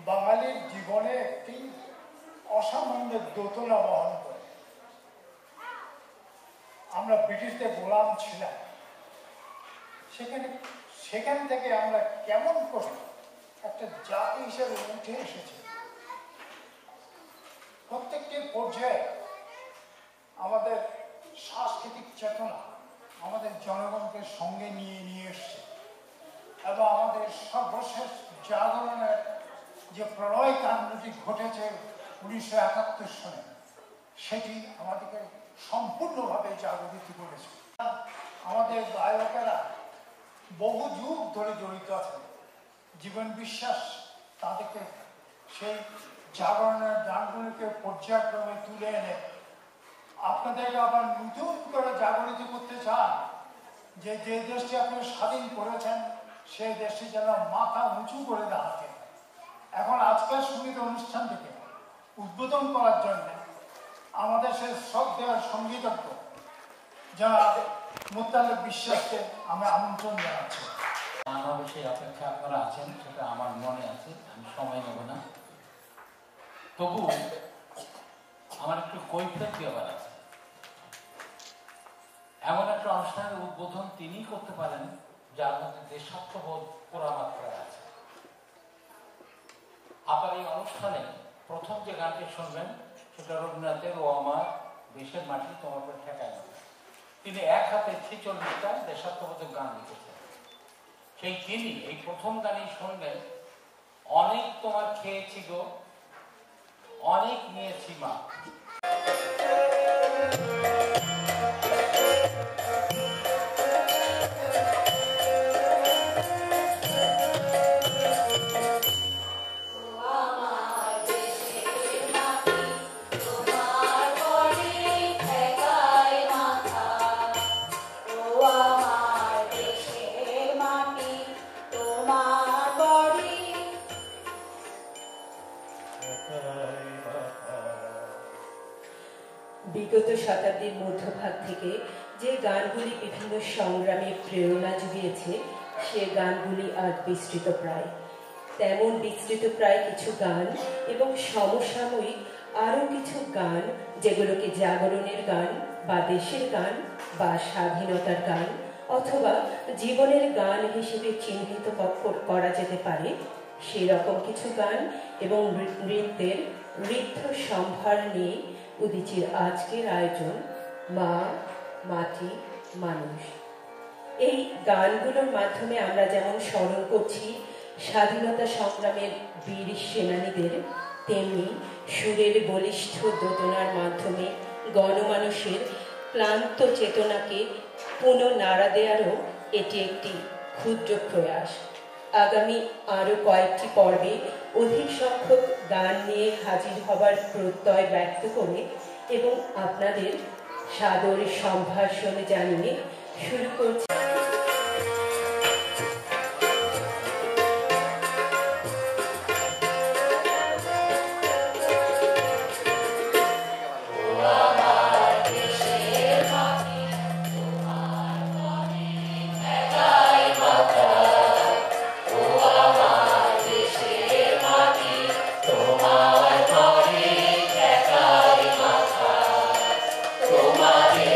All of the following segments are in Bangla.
বাঙালির জীবনে একটি অসামান্য দোতনা বহন করে। আমরা ব্রিটিশদের গোলাম ছিলাম, সেখান থেকে আমরা কেমন করে একটা জাতি হিসেবে উঠে এসেছি। প্রত্যেকটি পর্যায়ে আমাদের সাংস্কৃতিক চেতনা আমাদের জনগণকে সঙ্গে নিয়ে এসছে এবং আমাদের সর্বশেষ জাগরণের যে প্রলয় কাণ্ডটি ঘটেছে 1971 সালে, সেটি আমাদেরকে সম্পূর্ণভাবে জাগরিত করেছে। আমাদের গায়কেরা বহু যুগ ধরে জড়িত আছেন। জীবন বিশ্বাস তাদেরকে সেই জাগরণের গানগুলিকে পর্যায়ক্রমে তুলে এনে আপনাদেরকে আবার নতুন করে জাগরিত করতে চান যে দেশটি আপনি স্বাধীন করেছেন সেই দেশটি যেন মাথা উঁচু করে দাঁড়াতে। এখন আজকের সঙ্গীত অনুষ্ঠানটিকে উদ্বোধন করার জন্য আমাদের সেই শ্রদ্ধেয় সঙ্গীতজ্ঞ যারা মোত্তালেব বিশ্বাসকে আমি আমন্ত্রণ জানাচ্ছি। নানাভাবে সেই অপেক্ষা আপনারা আছেন, সেটা আমার মনে আছে, আমি সময় নেব না। তবু আমার একটু কৈফিয়ত দেওয়ার আছে। এমন একটা অনুষ্ঠানের উদ্বোধন তিনিই করতে পারেন যার মধ্যে দেশাত্মবোধ পুরামাত্রায় আছে। আবার এই অনুষ্ঠানে প্রথম যে গানটি শুনবেন সেটা রবীন্দ্রনাথের ও আমার দেশের মাটি তোমার উপর ঠেকায় না। তিনি এক হাতে 46টা দেশাত্মবোধক গান লিখেছেন। সেই তিনি এই প্রথম গানেই শুনবেন, অনেক তোমার খেয়েছি গো, অনেক নিয়েছি মা। বিগত শতাব্দীর মধ্যভাগ থেকে যে গানগুলি বিভিন্ন সংগ্রামে প্রেরণা জুগিয়েছে সে গানগুলি আজ বিস্তৃত প্রায়। তেমন বিস্তৃত প্রায় কিছু গান এবং সমসাময়িক আরও কিছু গান যেগুলোকে জাগরণের গান বা দেশের গান বা স্বাধীনতার গান অথবা জীবনের গান হিসেবে চিহ্নিত করা যেতে পারে, সেরকম কিছু গান এবং নৃত্যের ঋদ্ধ সম্ভার নিয়ে উদীচীর আজকের আয়োজন মা, মাটি, মানুষ। এই গানগুলোর মাধ্যমে আমরা যেমন স্মরণ করছি স্বাধীনতা সংগ্রামের বীর সেনানীদের, তেমনি সুরের বলিষ্ঠ দোতনার মাধ্যমে গণমানুষের ক্লান্ত চেতনাকে পুনঃনাড়া দেওয়ারও এটি একটি ক্ষুদ্র প্রয়াস। আগামী আরও কয়েকটি পর্বে অধিক সংখ্যক গান নিয়ে হাজির হবার প্রত্যয় ব্যক্ত করে এবং আপনাদের সাদর সম্ভাষণ জানিয়ে শুরু করছি। তোমাদের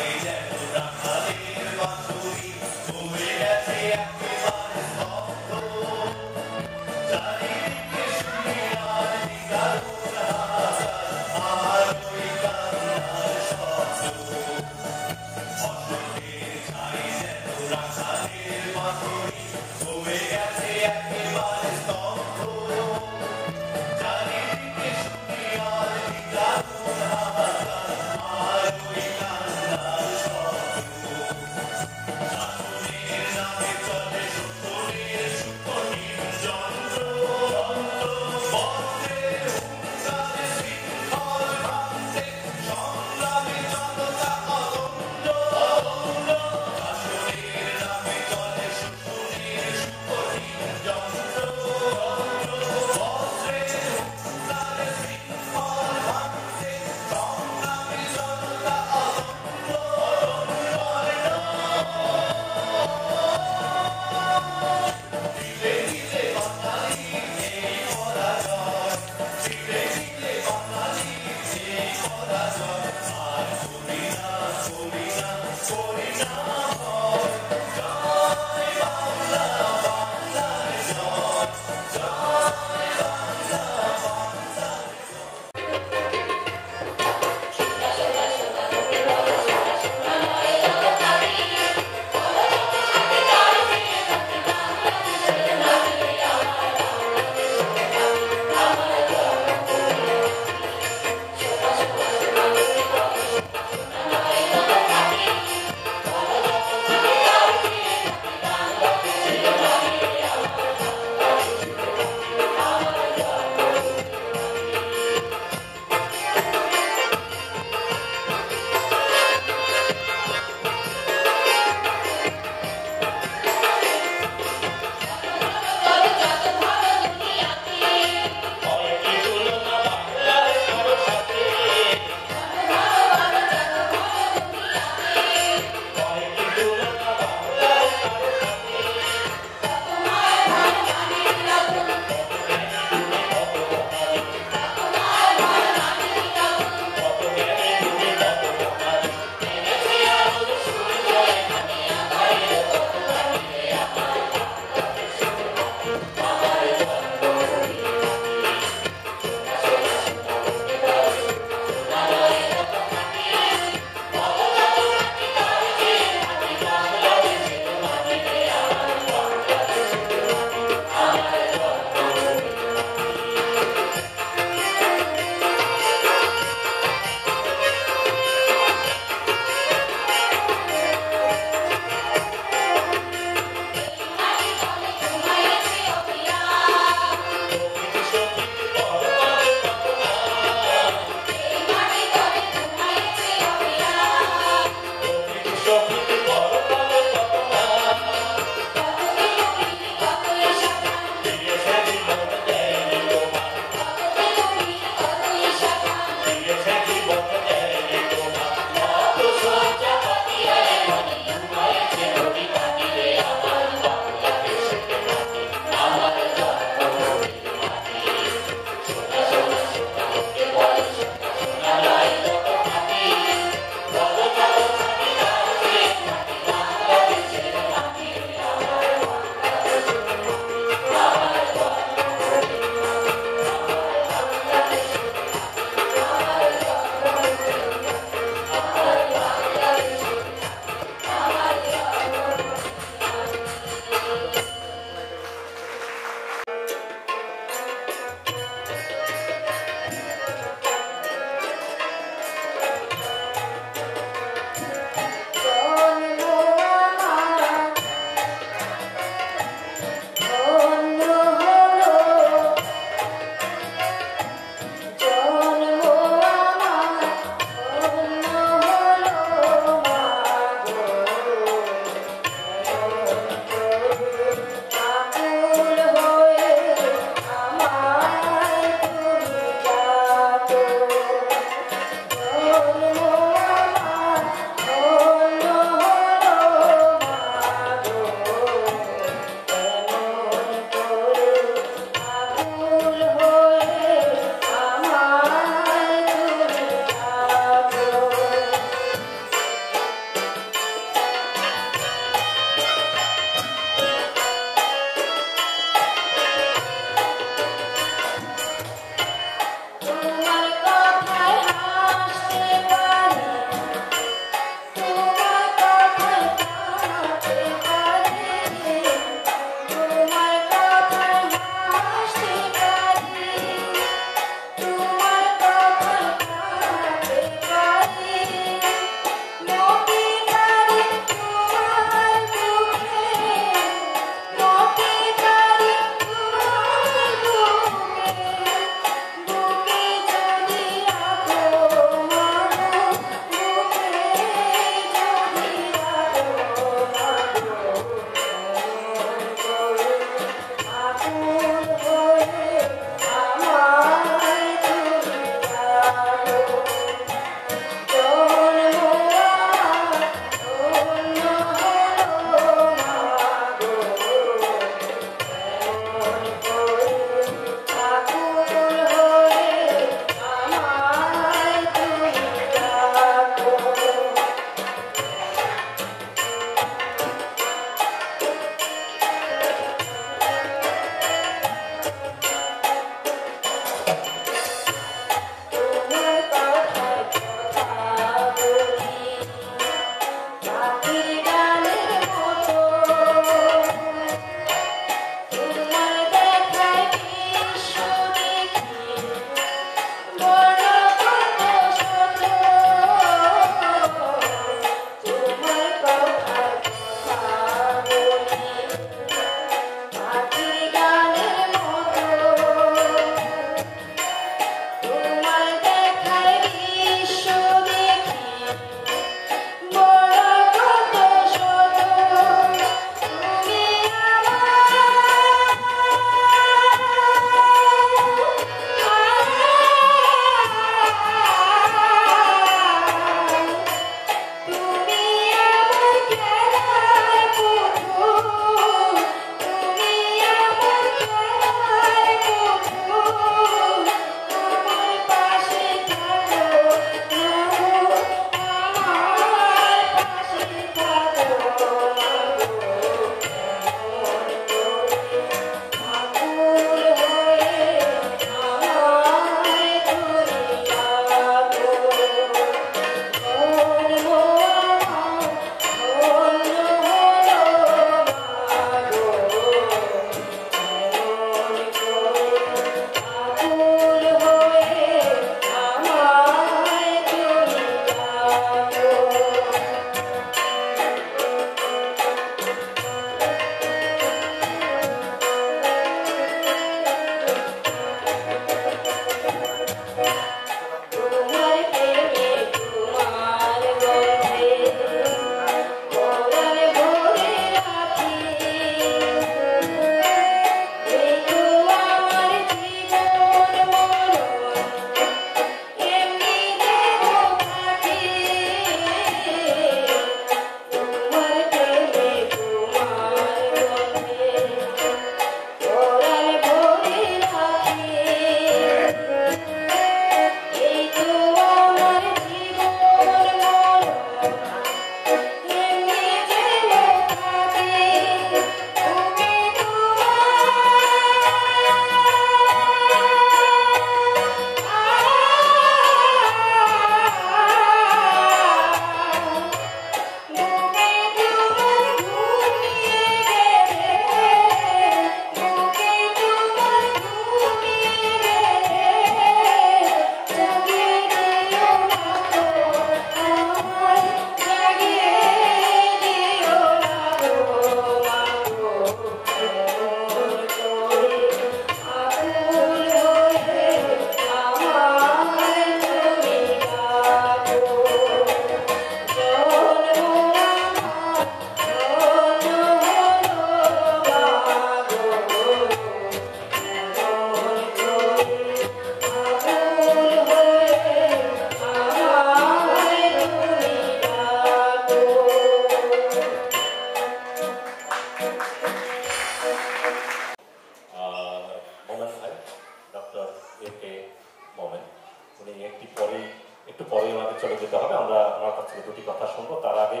থেকে দুটি কথা শুনবো। তার আগে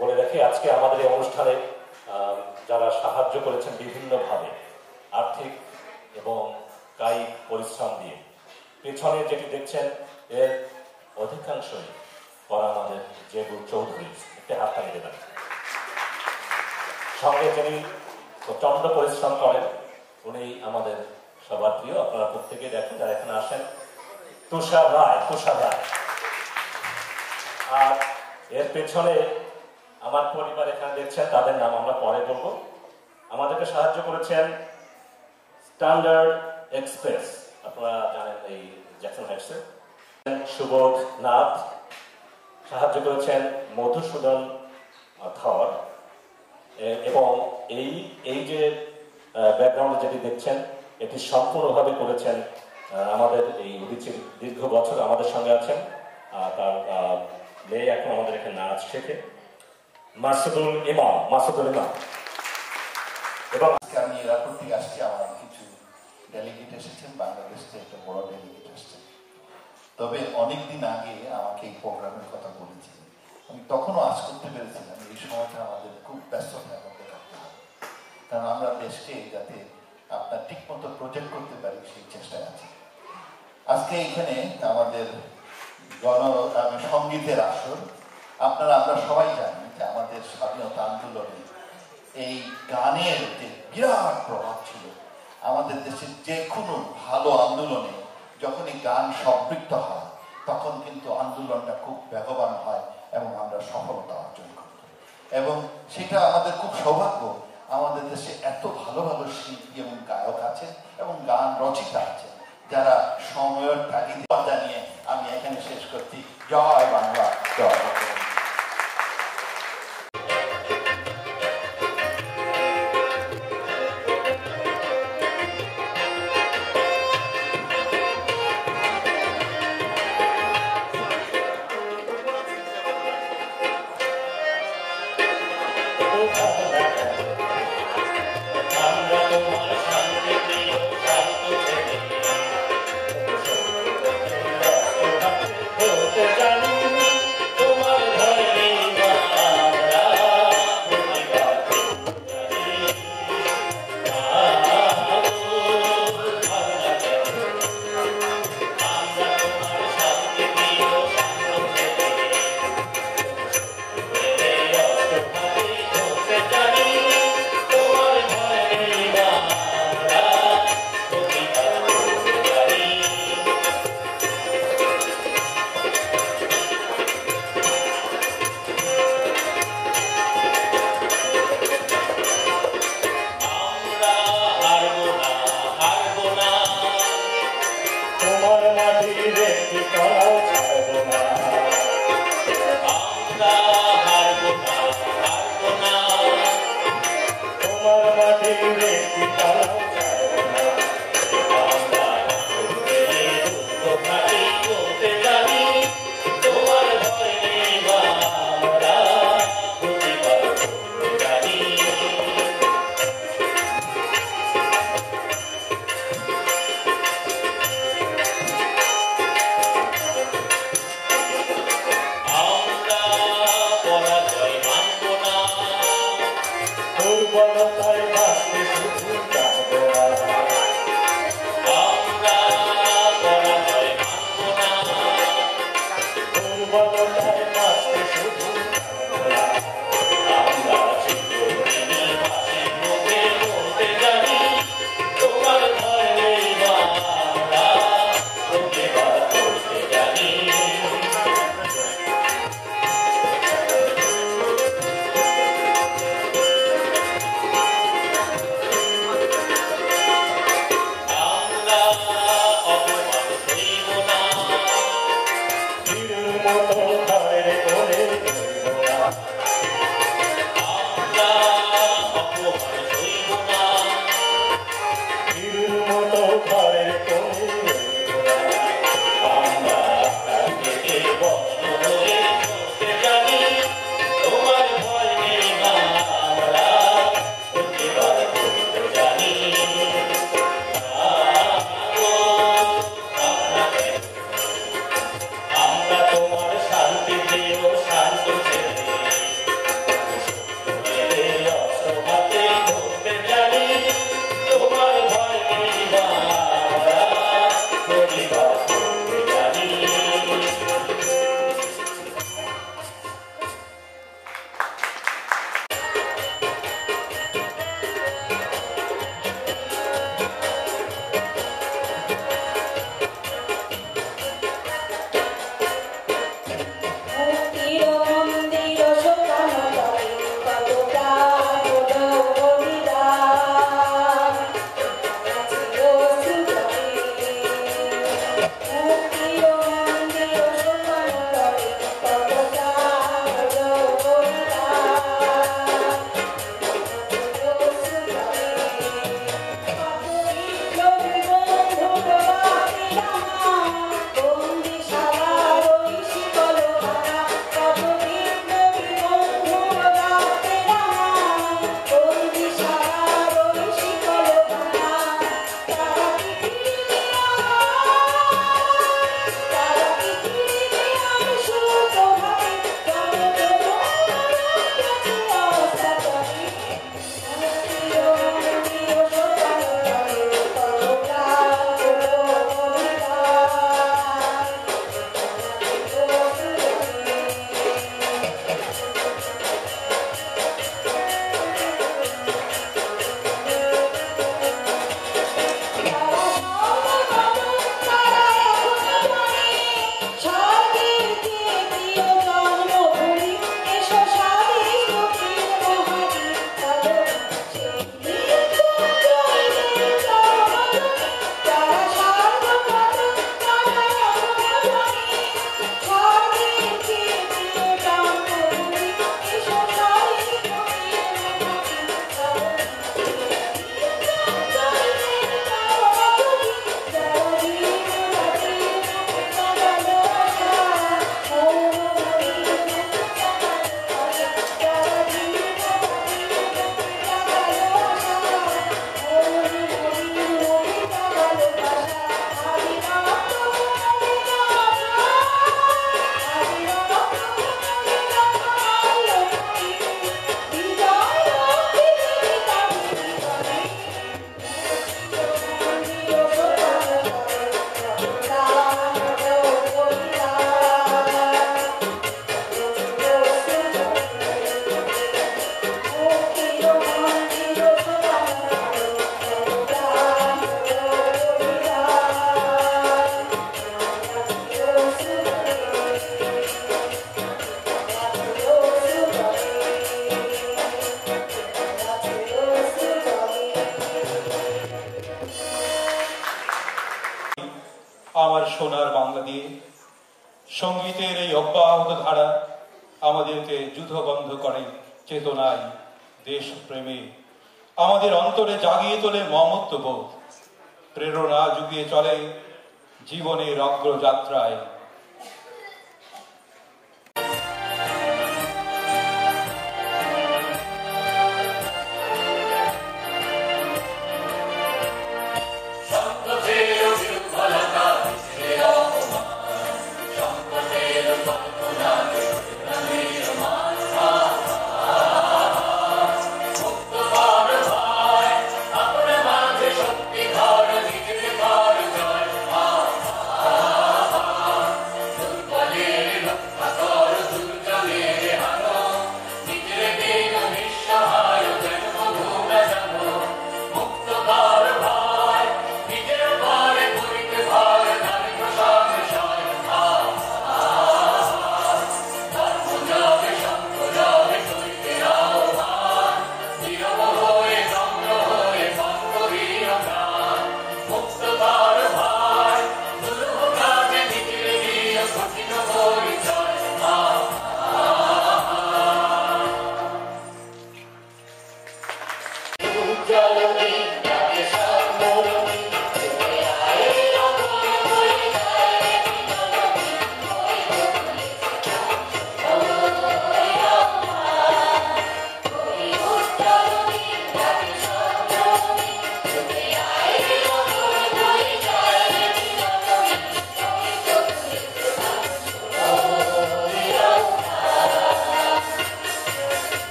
বলে রাখি, আজকে আমাদের এই অনুষ্ঠানে যারা সাহায্য করেছেন বিভিন্নভাবে আর্থিক এবং কায়িক পরিশ্রম দিয়ে, পেছনে যেটি দেখছেন এর অধিকাংশই করা আমাদের জেবুল চৌধুরী। একটি হাততালি দেবেন। সঙ্গে যিনি প্রচন্ড পরিশ্রম করেন, উনি আমাদের সবার প্রিয়, আপনারা প্রত্যেকেই দেখেন যারা এখানে আসেন, তুষার রায়। আর এর পেছনে আমার পরিবার এখানে দেখছেন, তাদের নাম আমরা পরে বলবো। আমাদেরকে সাহায্য করেছেন স্ট্যান্ডার্ড এক্সপ্রেস, আপনারা জানেন এই জ্যাকসন হাইটসে। সুবোধ নাথ সাহায্য করেছেন মধুসূদন ধর, এবং এই যে ব্যাকগ্রাউন্ড যেটি দেখছেন এটি সম্পূর্ণভাবে করেছেন আমাদের এই উদিচির দীর্ঘ বছর আমাদের সঙ্গে আছেন, তার মেয়ে এখন আমাদের এখানে নাচ শেখে, মাসুদুল ইমাম। এবং আমি এয়ারপোর্ট থেকে আসছি, আমার কিছু ডেলিগেট এসেছেন, বাংলাদেশ থেকে একটা বড় ডেলিগেট এসেছেন। তবে অনেকদিন আগে আমাকে এই প্রোগ্রামের কথা বলেছিলেন, আমি তখনও আজ করতে পেরেছিলাম। এই সময়টা আমাদের খুব ব্যস্ততার মধ্যে রাখতে হবে, কারণ আমরা দেশকে যাতে আপনার ঠিক মতো প্রজেক্ট করতে পারি সেই চেষ্টায় আছি। আজকে এখানে আমাদের সঙ্গীতের আসর। আমরা সবাই জানি যে আমাদের স্বাধীনতা আন্দোলনে এই গানের যে বিরাট প্রভাব ছিল। আমাদের দেশের যে কোনো ভালো আন্দোলনে যখন এই গান সম্পৃক্ত হয় তখন কিন্তু আন্দোলনটা খুব বেগবান হয় এবং আমরা সফলতা অর্জন করি। এবং সেটা আমাদের খুব সৌভাগ্য, আমাদের দেশে এত ভালো ভালো শিল্পী এবং গায়ক আছেন এবং গান রচিতা আছেন যারা সময়ের তাগিদে জানিয়ে আমি এখানে শেষ করছি। জয় বাংলা, জয় বাংলা। Johnny! আমার সোনার বাংলা দিয়ে সঙ্গীতের এই অব্যাহত ধারা আমাদেরকে যুদ্ধবন্ধ করে চেতনায়, দেশপ্রেমে, আমাদের অন্তরে জাগিয়ে তোলে মমত্ববোধ, প্রেরণা যুগিয়ে চলে জীবনের অগ্রযাত্রায়।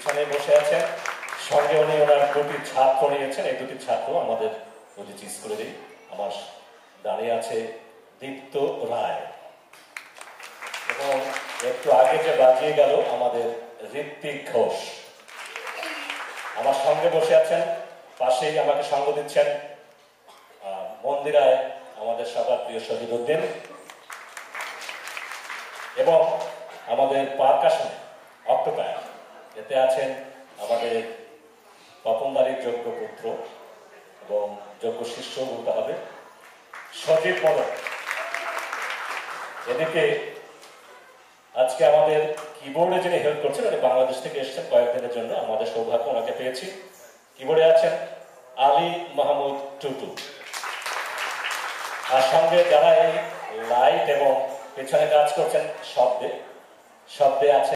পিছনে বসে আছেন, সঙ্গে উনি ওনার দুটি ছাত্র নিয়েছেন। এই দুটি ছাত্র আমাদের উদিচি স্কুলেরই। আমার দাঁড়িয়ে আছে দীপ্ত রায়, এবং একটু আগে যে বাজিয়ে গেল আমাদের ঋত্বিক ঘোষ। আমার সঙ্গে বসে আছেন, পাশেই আমাকে সঙ্গ দিচ্ছেন মন্দিরায় আমাদের সবার প্রিয় শহীদউদ্দিন, এবং আমাদের পারকাশনে অক্টোপায়ার, এতে আছেন আমাদের তপনদারির যোগ্য পুত্র এবং যোগ্য শিষ্য বলতে হবে সজীব মদন। এদিকে আজকে আমাদের কিবোর্ডে যিনি হেল্প করছেন, উনি বাংলাদেশ থেকে এসেছেন কয়েকদিনের জন্য, আমাদের সৌভাগ্য ওনাকে পেয়েছি। কিবোর্ডে আছেন আলী মাহমুদ টুটু। আর সঙ্গে যারা এই লাইট এবং পেছনে কাজ করছেন শব্দে আছে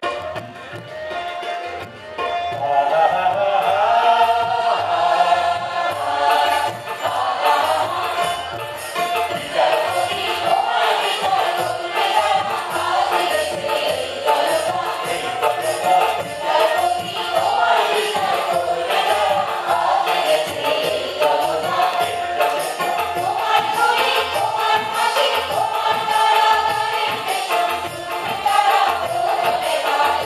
Bye.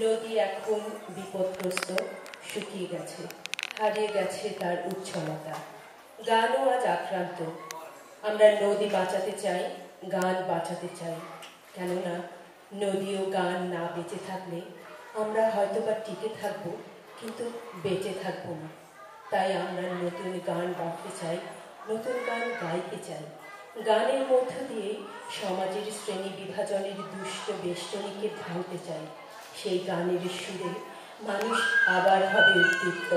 নদী এখন বিপদগ্রস্ত, শুকিয়ে গেছে, হারিয়ে গেছে তার উচ্ছলতা। গানও আজ আক্রান্ত। আমরা নদী বাঁচাতে চাই, গান বাঁচাতে চাই, কেননা নদী ও গান না বেঁচে থাকলে আমরা হয়তোবা টিকে থাকবো, কিন্তু বেঁচে থাকবো না। তাই আমরা নতুন গান গাইতে চাই, নতুন গান গাইতে চাই। গানের মধ্য দিয়ে সমাজের শ্রেণী বিভাজনের দুষ্ট বেষ্টনীকে ভাঙতে চাই। সেই গানের সুরে মানুষ আবার হবে উদ্দীপ্ত।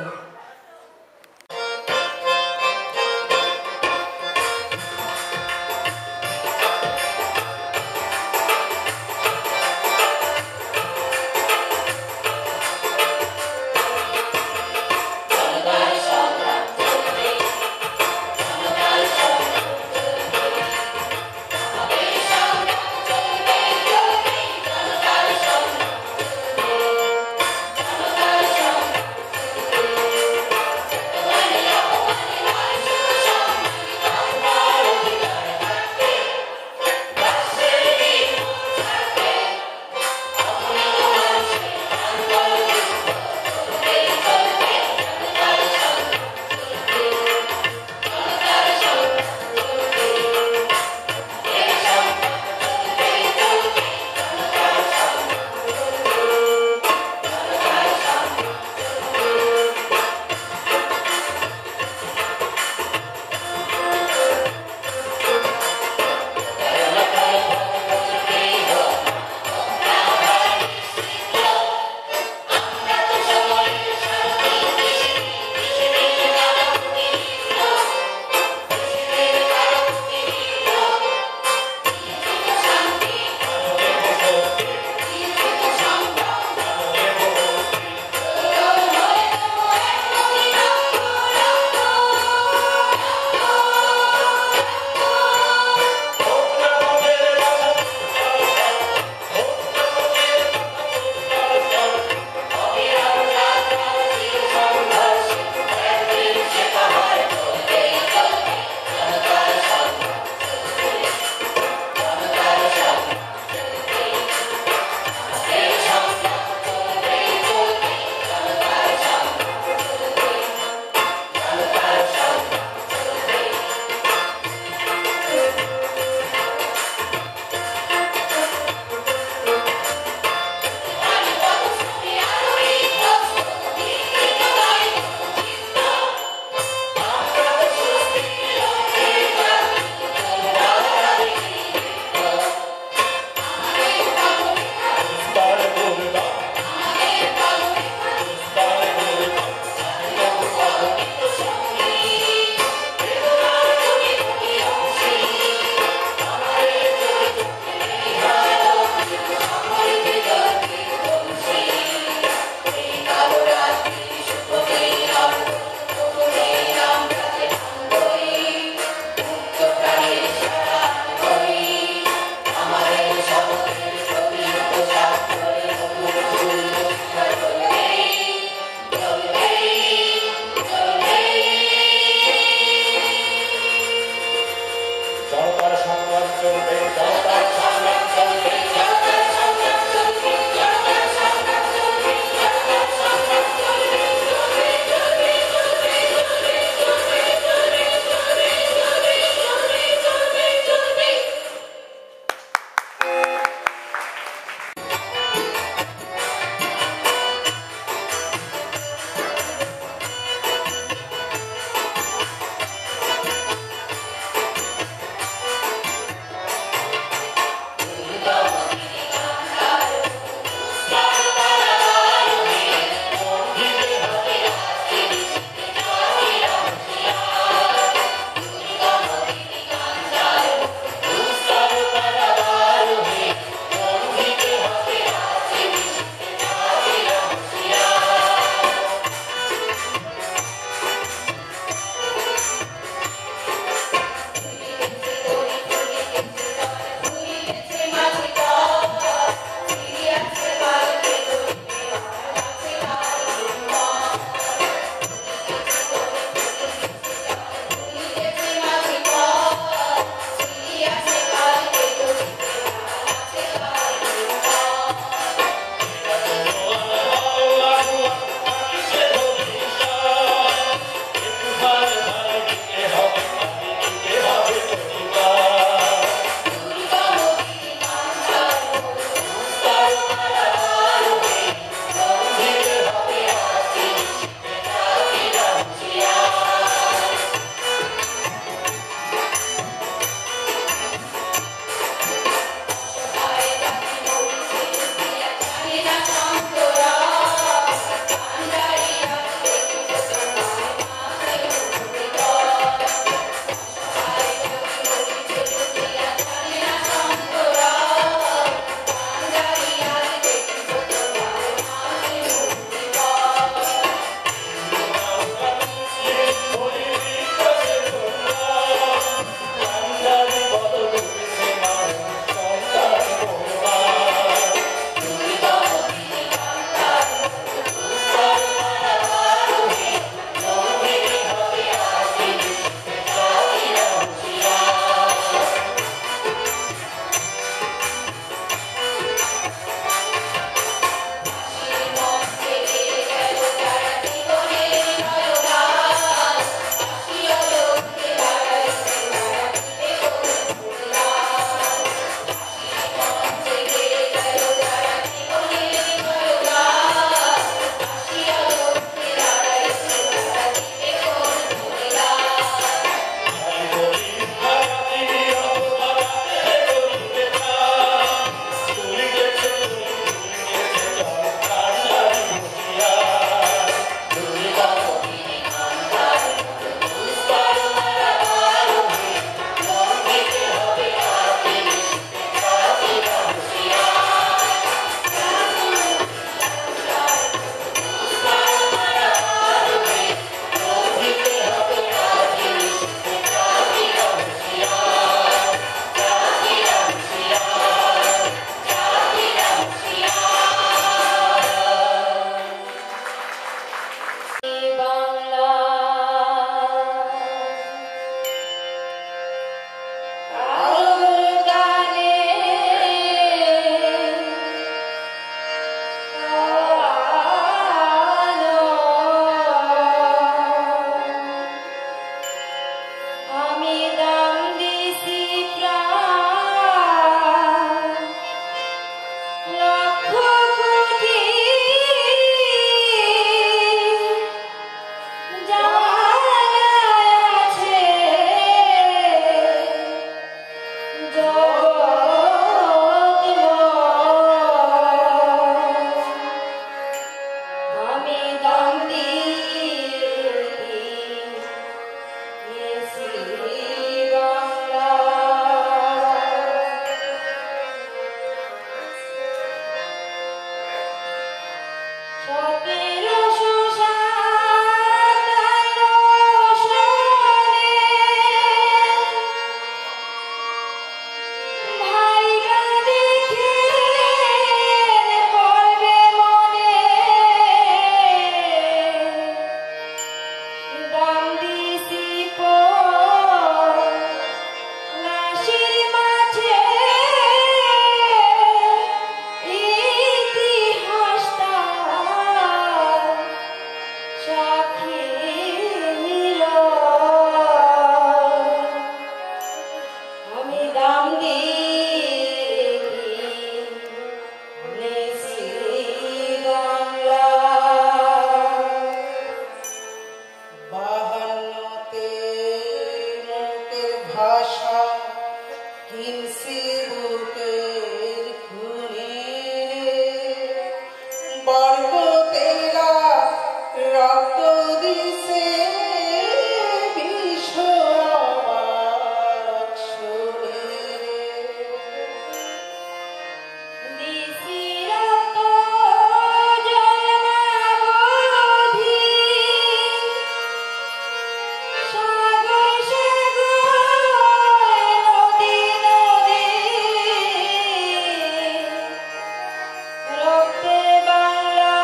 রক্তে বাংলা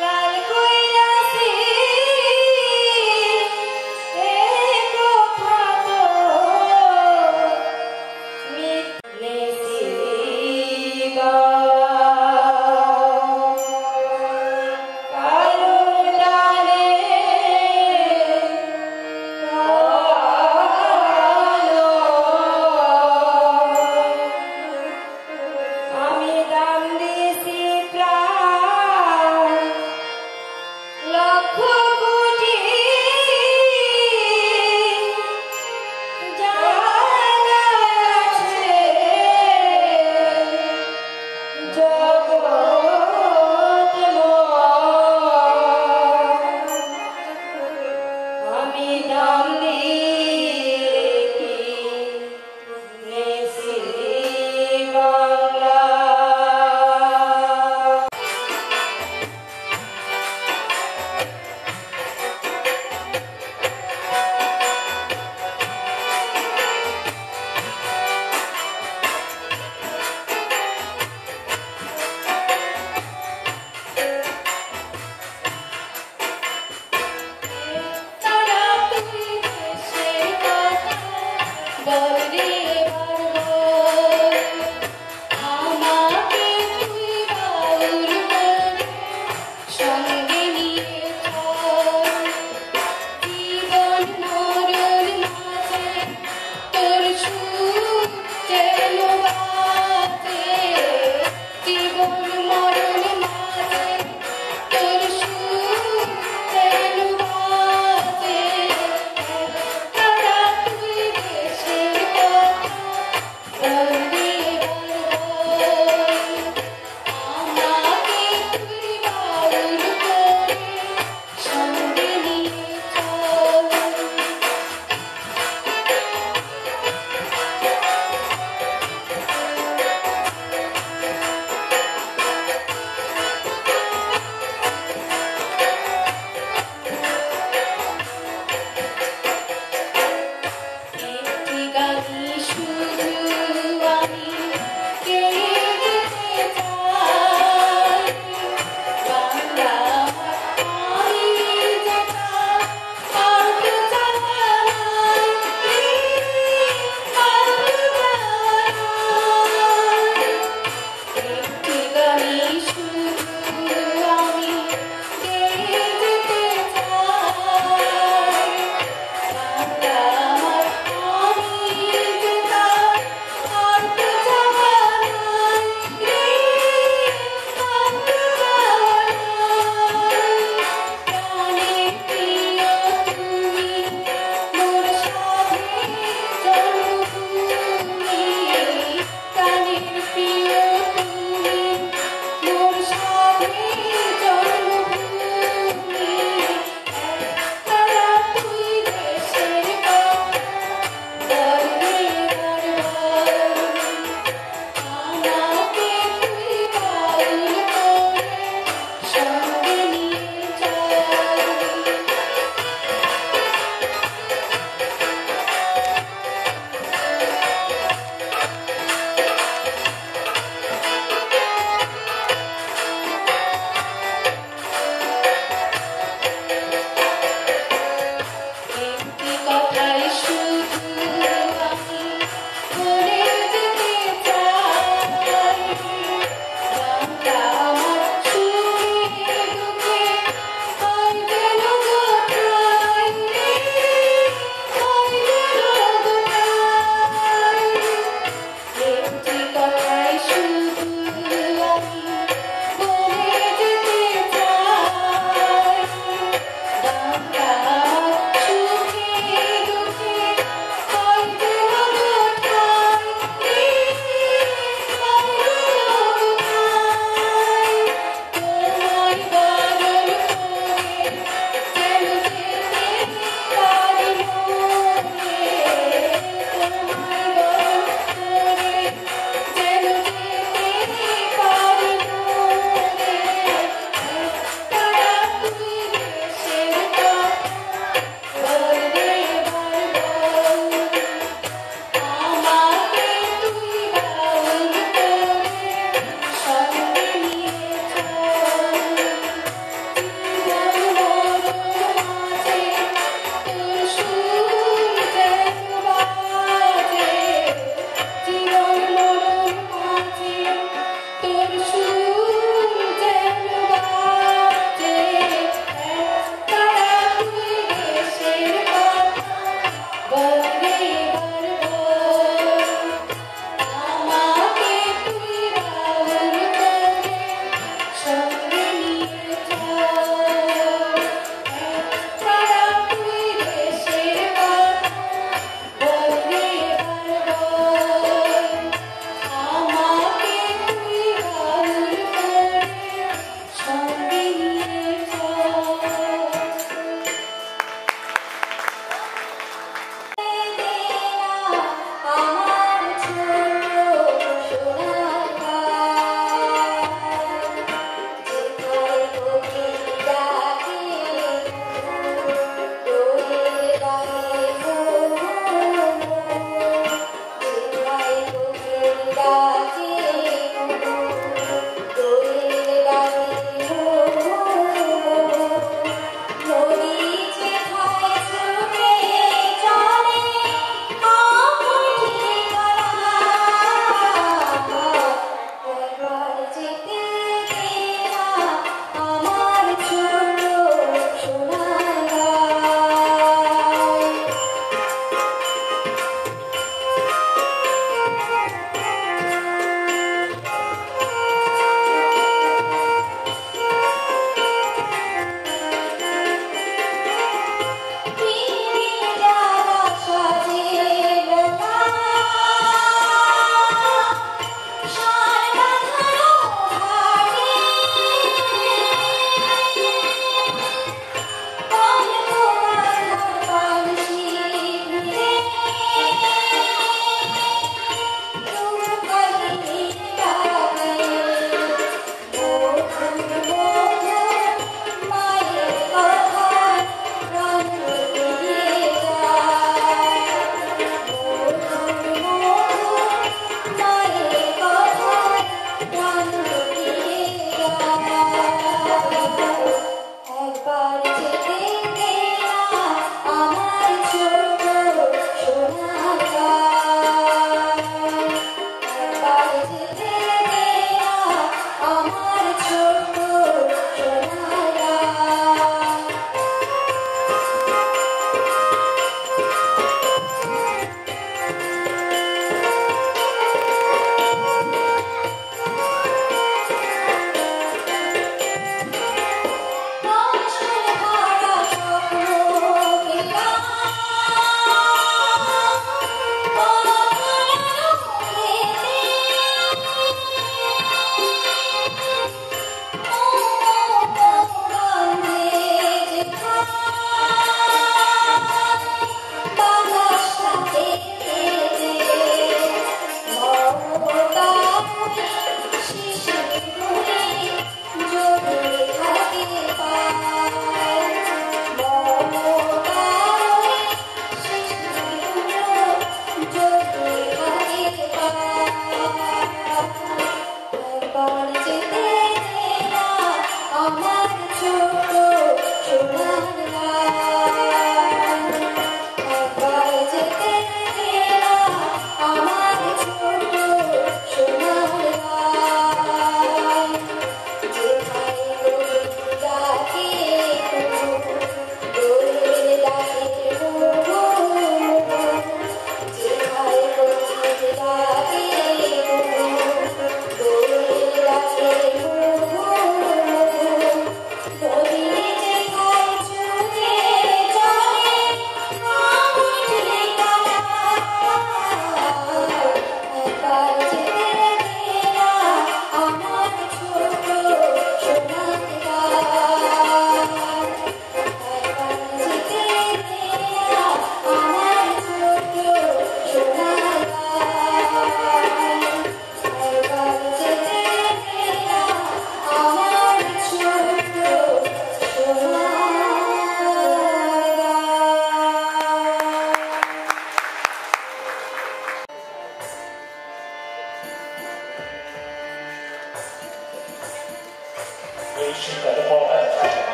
লাল কইরা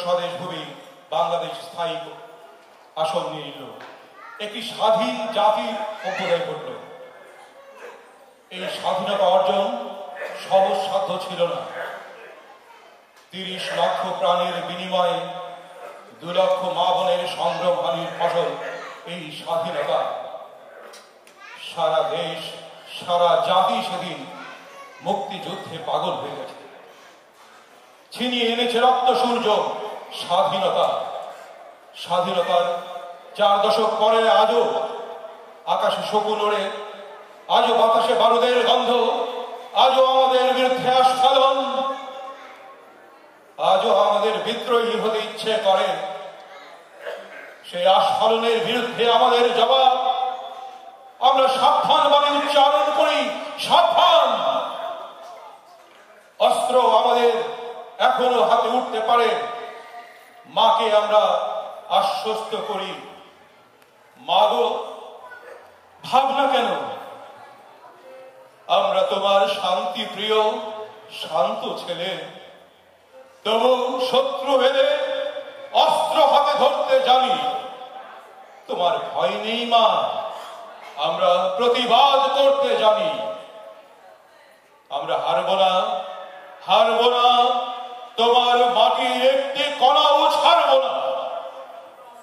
স্বদেশ ভূমি বাংলাদেশ স্থায়ী আসন নিয়ে নিল, একটি স্বাধীন জাতির অভ্যুদয় ঘটল। এই স্বাধীনতা অর্জন সহজসাধ্য ছিল না। 30 লক্ষ প্রাণের বিনিময়ে 2 লক্ষ মা বোনের সংগ্রামহানির ফসল এই স্বাধীনতা। সারা দেশ, সারা জাতি সেদিন মুক্তিযুদ্ধে পাগল হয়ে গেছে। ছিনিয়ে এনেছে রক্ত সূর্য স্বাধীনতা। স্বাধীনতার 4 দশক পরে আজও আকাশে শকুন ওড়ে, আজও বাতাসে বারুদের গন্ধ, আজও আমাদের বিরুদ্ধে আস্ফালন, আজও আমাদের বিদ্রোহী হতে ইচ্ছে করে। সেই আস্ফালনের বিরুদ্ধে আমাদের জবাব। আমরা সাবধান বাণী উচ্চারণ করি, সাবধান। অস্ত্র আমাদের এখনো হাতে উঠতে পারে। মাকে আমরা আশ্বস্ত করি, মাগো ভাবনা কেন? আমরা তোমার শান্তি প্রিয় শান্ত ছেলে, তবু শত্রু এলে অস্ত্র হাতে ধরতে জানি। তোমার ভয় নেই মা, আমরা প্রতিবাদ করতে জানি। আমরা হারব না, হারব না, তোমার মাটির একটি কণাও ছাড়ব না।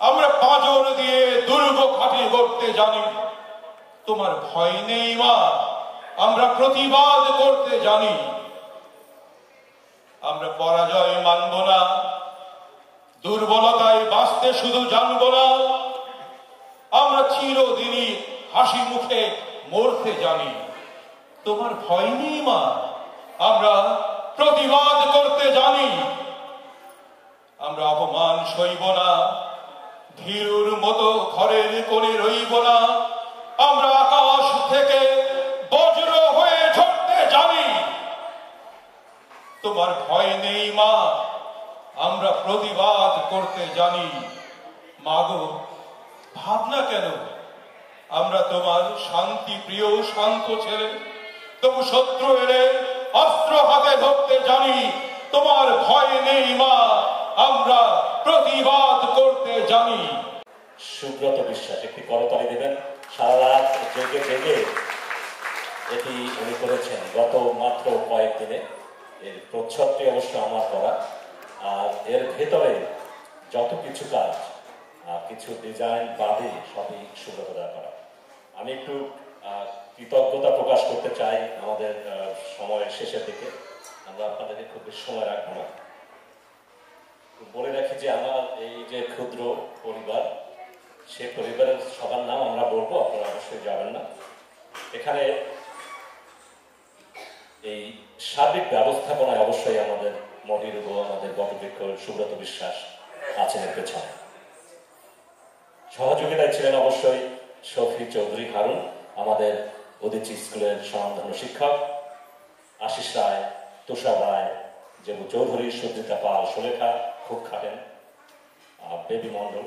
আমরা পাঁজর দিয়ে দুর্গ খাটি করতে জানি। তোমার ভয় নেই মা, আমরা প্রতিবাদ করতে জানি। আমরা পরাজয় মানব না, দুর্বলতায় বাঁচতে শুধু জানব না। আমরা চিরদিনই হাসি মুখে মরতে জানি। তোমার ভয় নেই মা, আমরা প্রতিবাদ করতে জানি। আমরা অপমান সইব না, ভীরুর মতো ঘরের কোণে রইব না। আমরা আকাশ থেকে বজ্র হয়ে ঝরতে জানি। তোমার ভয় নেই মা, আমরা প্রতিবাদ করতে জানি। মাগো ভাবনা কেন? আমরা তোমার শান্তি প্রিয় শান্ত ছেলে, তবু শত্রু এলে অস্ত্র হাতে ধরতে জানি। তোমার ভয় নেই মা, আমরা প্রতিবাদ করতে জানি। সুব্রত বিশ্বাস একটি করতালি দেবেন। সারা রাত জেগে জেগে এটি উনি করেছেন গত মাত্র কয়েকদিনে। এর প্রচ্ছদটি অবশ্য আমার করা, আর এর ভেতরে যত কিছু কাজ, কিছু ডিজাইন বাদে সবই সুব্রত দা করা। আমি একটু কৃতজ্ঞতা প্রকাশ করতে চাই আমাদের সময়ের শেষের দিকে। আমরা আপনাদেরকে খুব বেশি সময় রাখবো না। বলে রাখি যে আমার এই যে ক্ষুদ্র পরিবার, সে পরিবারের সবার নাম আমরা বলবো, আপনারা অবশ্যই যাবেন না। এখানে এই সার্বিক ব্যবস্থাপনায় অবশ্যই আমাদের মডির ও আমাদের বটবৃক্ষ সুব্রত বিশ্বাস আছেন এর পেছনে। সহযোগিতায় ছিলেন অবশ্যই শফি চৌধুরী হারুন, আমাদের উদিচি স্কুলের স্বনামধন্য শিক্ষক, আশিস রায়, তুষার রায়, জেবু চৌধুরী, সুজিতা পাল, সুলেখা খুব খাটেন, বেবি মন্ডল,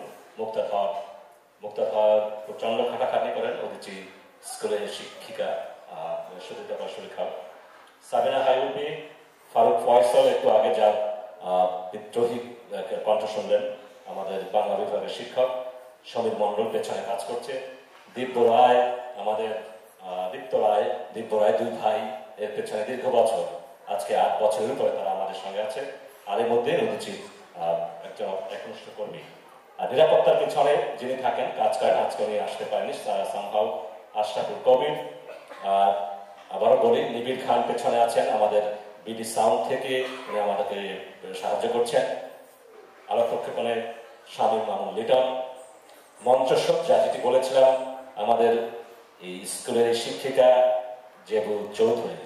মুক্তাধর প্রচন্ড খাটাখাটি করেন, উদিচি স্কুলের শিক্ষিকা সুজিতা পাল, সুলেখা, সাবিনা হাইউবি, ফারুক ফয়সল, একটু আগে যার বিদ্রোহী কণ্ঠ শুনলেন, আমাদের বাংলা বিভাগের শিক্ষক, সমীর মন্ডল পেছনে কাজ করছে, দিব্য রায়, আমাদের দিব্য রায় 2 ভাই, এর পেছনে দীর্ঘ বছর, আজকে 8 বছরের পরে তারা আমাদের সঙ্গে আছে। আর এর মধ্যে উচিত একজন একনিষ্ঠ কর্মী। আর নিরাপত্তার পিছনে যিনি থাকেন, কাজ করেন, আজকে উনি আসতে পারেনি, সামহাউ আশরাফুল কবির। আর আবারও বলি, নিবিড় খান পেছনে আছেন, আমাদের বিডি সাউন্ড থেকে উনি আমাদেরকে সাহায্য করছেন। আলোক প্রক্ষেপণে শামীম মামুন লিটন। মঞ্চসজ্জা যেটি বলেছিলাম, আমাদের এই স্কুলের শিক্ষিকা জেবু চৌধুরী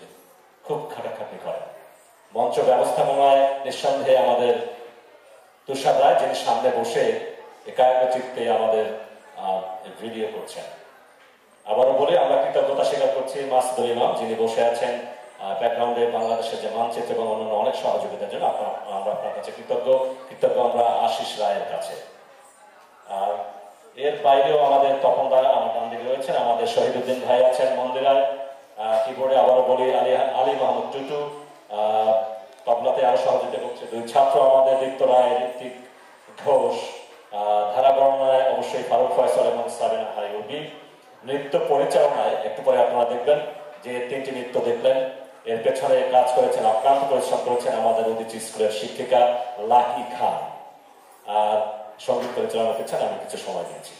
খুব খাটাখাটি করেন। মঞ্চ ব্যবস্থাপনায় নিঃসন্দেহে আমাদের তুষার রায়, যিনি সামনে বসে একাগ্রচিত্তে আমাদের ভিডিও করছেন। আবারও বলে আমরা কৃতজ্ঞতা স্বীকার করছি মাসুদুল ইমাম, যিনি বসে আছেন ব্যাকগ্রাউন্ডে বাংলাদেশের যে মানচিত্র এবং অন্যান্য অনেক সহযোগিতার জন্য। আমরা আপনার কাছে কৃতজ্ঞ আমরা আশিস রায়ের কাছে। আর এর বাইরেও আমাদের তপন রায় আমার ডান দিকে রয়েছেন, আমাদের শহীদুদ্দিন ভাই আছেন মন্দিরায়, কিবোর্ডে আবারও বলি আলী মাহমুদ টুটু, তবলাতে আরো সহযোগিতা করছে 2 ছাত্র আমাদের ঋত্য রায়, ঋত্বিক ঘোষ, ধারা বর্ণনায় অবশ্যই ফারুক ফয়সাল এবং সাবিনা হাইউবি, নৃত্য পরিচালনায় একটু পরে আপনারা দেখবেন যে 3টি নৃত্য দেখলেন, এর পেছনে কাজ করেছেন, অক্লান্ত পরিশ্রম করেছেন আমাদের উদিচি স্কুলের শিক্ষিকা লাকি খান, আর সঙ্গীত পরিচালনা করছেন আমি কিছু সময় দিয়েছি।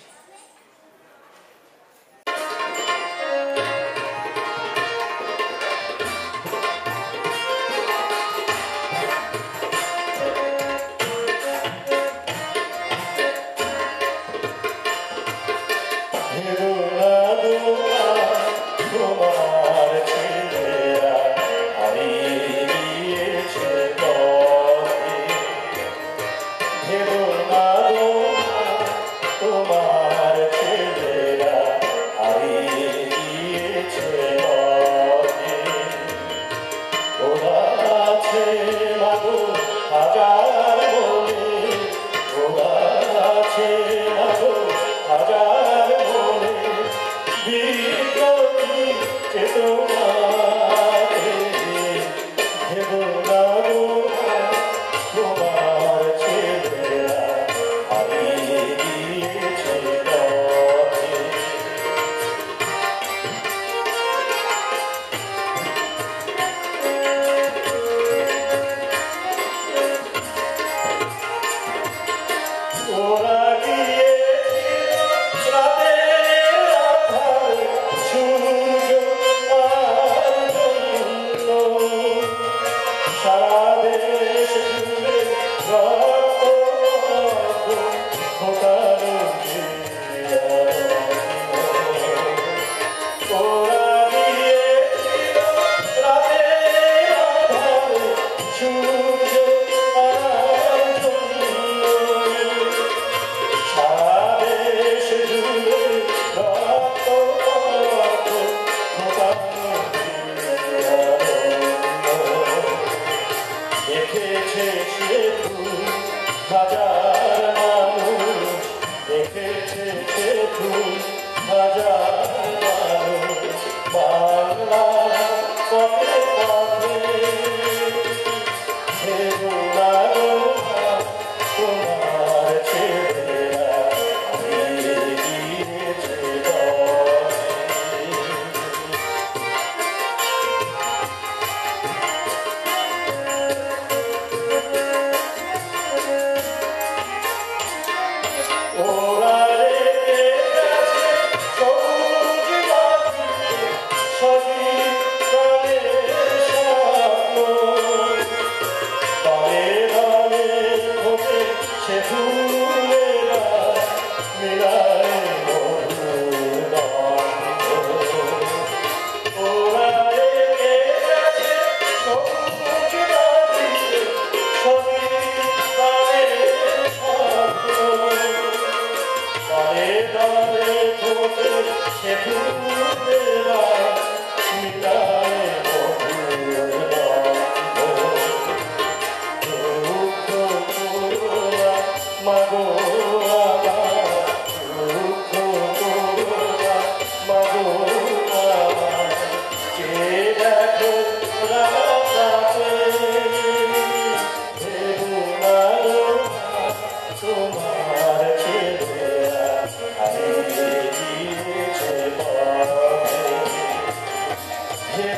Yeah.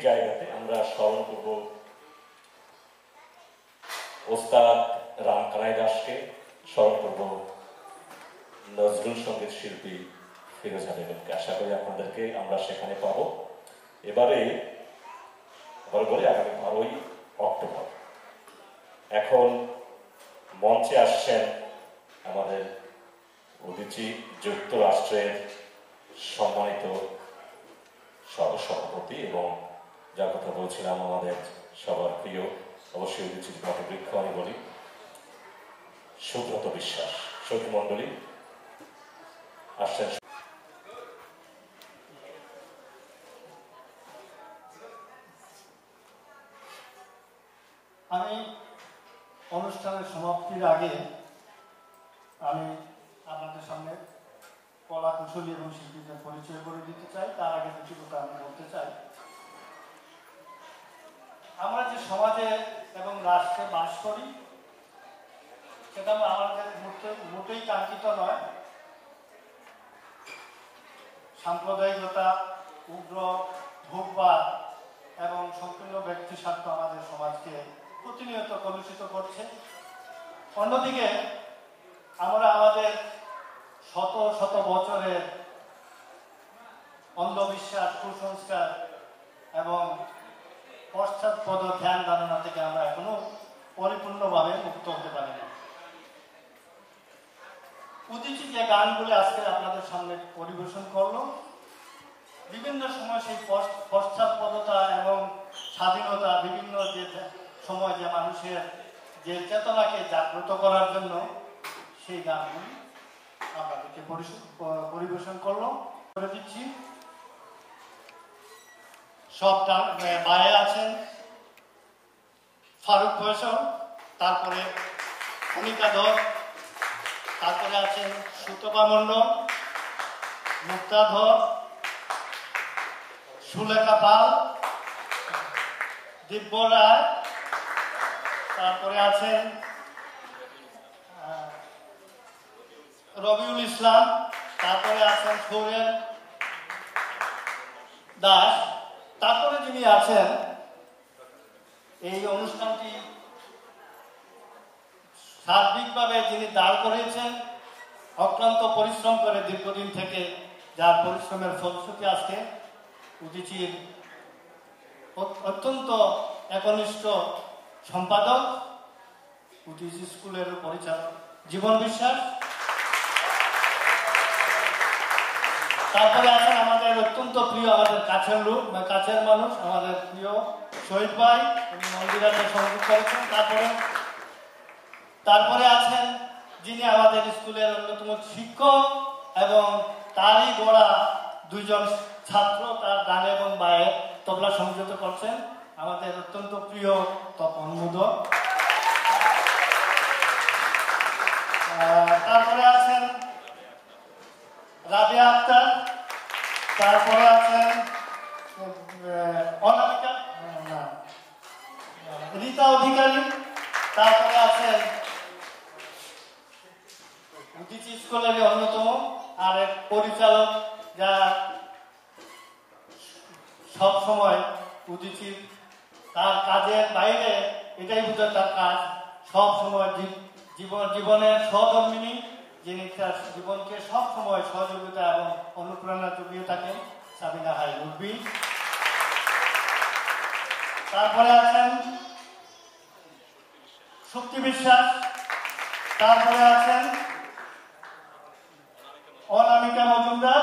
জায়গাতে আমরা স্মরণ করব ওস্তাদ রাম কানাই দাসকে, স্মরণ করব নজরুল সঙ্গীত শিল্পী ফিরোজা বেগমকে। আশা করি আপনাদেরকে আমরা সেখানে পাবো। এবারে বলে আগামী 12ই অক্টোবর। এখন মঞ্চে আসছেন আমাদের উদীচী যুক্তরাষ্ট্রের সম্মানিত সহসভাপতি এবং যার কথা বলছিলাম আমাদের সবার প্রিয়, অবশ্যই উদীচীর বটবৃক্ষ আমি বলি, সুব্রত বিশ্বাস। সখী মণ্ডলী আসছেন। আমি অনুষ্ঠানের সমাপ্তির আগে আমি আপনাদের সামনে কলা কুশলী এবং শিল্পীদের পরিচয় করে দিতে চাই। তার আগে দুটি কথা আমি বলতে চাই। আমরা যে সমাজে এবং রাষ্ট্রে বাস করি সেটা আমাদের মোটেই কাঙ্ক্ষিত নয়। সাম্প্রদায়িকতা, উগ্র ভোগবাদ এবং সংকীর্ণ ব্যক্তি স্বার্থ আমাদের সমাজকে প্রতিনিয়ত কলুষিত করছে। অন্যদিকে আমরা আমাদের শত শত বছরের অন্ধবিশ্বাস, কুসংস্কার এবং পশ্চাৎপদ ধ্যান ধারণা থেকে আমরা এখনো পরিপূর্ণভাবে মুক্ত হতে পারি না। উদীচী যে গানগুলি আজকে আপনাদের সামনে পরিবেশন করলো, বিভিন্ন সময় সেই পশ্চাৎপদতা এবং স্বাধীনতা, বিভিন্ন যে সময় যে মানুষের যে চেতনাকে জাগ্রত করার জন্য সেই গানগুলি আপনাদেরকে পরিবেশন করলো করে দিচ্ছি। সব বাইরে আছেন ফারুক ফয়সল, তারপরে অনিকা ধর, তারপরে আছেন সুতপা মণ্ডল, মুক্তা ধর, সুলেখা পাল, দিব্য রায়, তারপরে আছেন রবিউল ইসলাম, তারপরে আছেন সৌরেন দাস, তারপরে যিনি আছেন এই অনুষ্ঠানটি সার্বিকভাবে যিনি দাঁড় করেছেন, অক্লান্ত পরিশ্রম করে দীর্ঘদিন থেকে, যার পরিশ্রমের ফলশ্রুতি আজকে উদীচীর অত্যন্ত একনিষ্ঠ সম্পাদক, উদীচী স্কুলের পরিচালক জীবন বিশ্বাস। তারপরে আছেন আমাদের অত্যন্ত প্রিয়, আমাদের কাছের লোক, কাছের মানুষ, আমাদের প্রিয় শহীদ ভাই, উনি মন্দিরাতে সংযোগ করেছেন। তারপরে আছেন যিনি আমাদের স্কুলের অন্যতম শিক্ষক এবং তারই গড়া দুইজন ছাত্র, তার ডানে এবং বায়ে তবলা সংযুক্ত করছেন, আমাদের অত্যন্ত প্রিয় তপন মুদক। তারপরে আছেন রাবিয়া আক্তার, তারপরে আছেন অনামিকা রীতা অধিকারী, তারপরে আছেন উদীচী স্কুলের অন্যতম আরেক পরিচালক, যা সব সময় উদীচীর তার কাজের বাইরে এটাই বোঝায় তার কাজ, সব সময় জীবনের সহধর্মিনী, যিনি তার জীবনকে সব সময় সহযোগিতা এবং অনুপ্রেরণা জুগিয়ে থাকেন, সাবিনা হাই মুরবি। তারপরে আছেন শক্তি বিশ্বাস, তারপরে আছেন অনামিকা মজুমদার,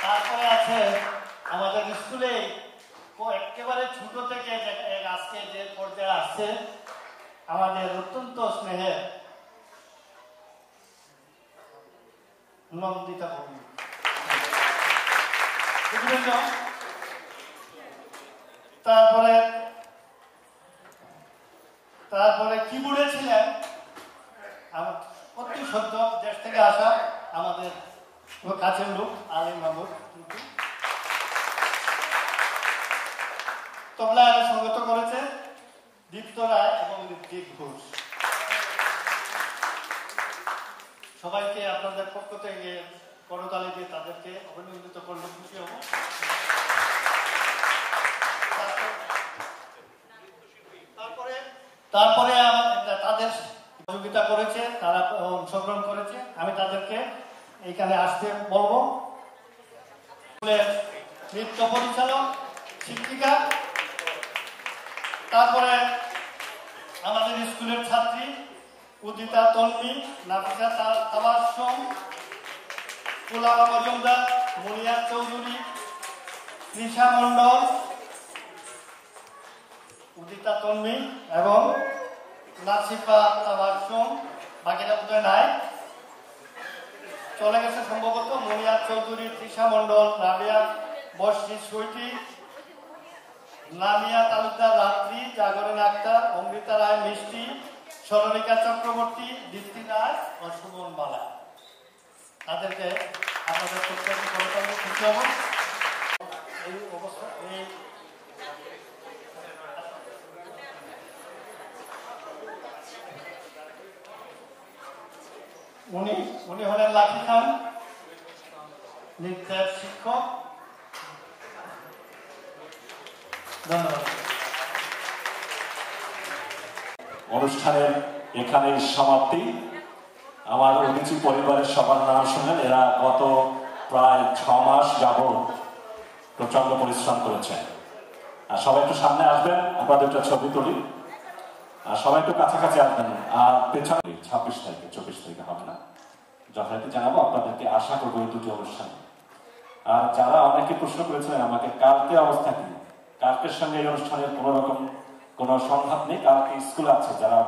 তারপরে আছে আমাদের স্কুলে একেবারে ছোট থেকে আজকে যে পর্যায়ে আসছে আমাদের অত্যন্ত স্নেহের নন্দিতা ভূমি। তারপরে কিবোর্ডে ছিলেন অতি সদ্য দেশ থেকে আসা আমাদের কাছের লোক আলী মাহমুদ, তবলা সঙ্গত করেছে দীপ্ত রায় এবং ঋত্বিক ঘোষ। সবাইকে আপনাদের পক্ষ থেকে করতালি দিয়ে তাদেরকে অভিনন্দিত করলে খুশি হব। তারপরে তাদের সহযোগিতা করেছে, তারা অংশগ্রহণ করেছে, আমি তাদেরকে এইখানে আসতে বলবো। স্কুলের নৃত্য পরিচালক, শিক্ষিকা, তারপরে আমাদের স্কুলের ছাত্রী উদিতা তন্মী, নাফিসা তাবাসসুম, পুলামা মজুমদার, মুনিয়া চৌধুরী, তৃষা মণ্ডল, উদিতা তন্মী এবং নাসিফা তাবাসসুম। বাকিরা বোধহয় নাই, চলে গেছে সম্ভবত। মুনিয়া চৌধুরী, তৃষা মণ্ডল, রাবিয়া বর্ষি সুইটি, লামিয়া তালুকদার রাত্রি, জাগরণ আক্তার, অমৃতা রায় মিষ্টি, সরণিকা চক্রবর্তী, দীপ্তি রায় ও সুমন বালা। তাদেরকে আপনাদের প্রত্যেককে করতে খুশি হব। এই অবস্থা উনি হলেন লাকি খান, নৃত্যের শিক্ষক। ধন্যবাদ। অনুষ্ঠানের এখানেই সমাপ্তি। আমার অতিথি পরিবারের সবার নাম শুনলেন। এরা গত প্রায় 6 মাস যাবৎ প্রচন্ড পরিশ্রম করেছেন। আর সবাই একটু সামনে আসবেন, আপনাদের একটা ছবি তুলি। আর সবাই একটু কাছাকাছি আসবেন। আর পেছনে 26 তারিখে 24 তারিখে হবে না, যথারীতি জানাবো আপনাদেরকে। আশা করবো এই দুটি অনুষ্ঠানে। আর যারা অনেকে প্রশ্ন করেছিলেন আমাকে কালকে অবস্থা কি, কালকের সঙ্গে এই অনুষ্ঠানের কোনো রকম কোনো সংঘাত নেই। কালকে স্কুল আছে, যারা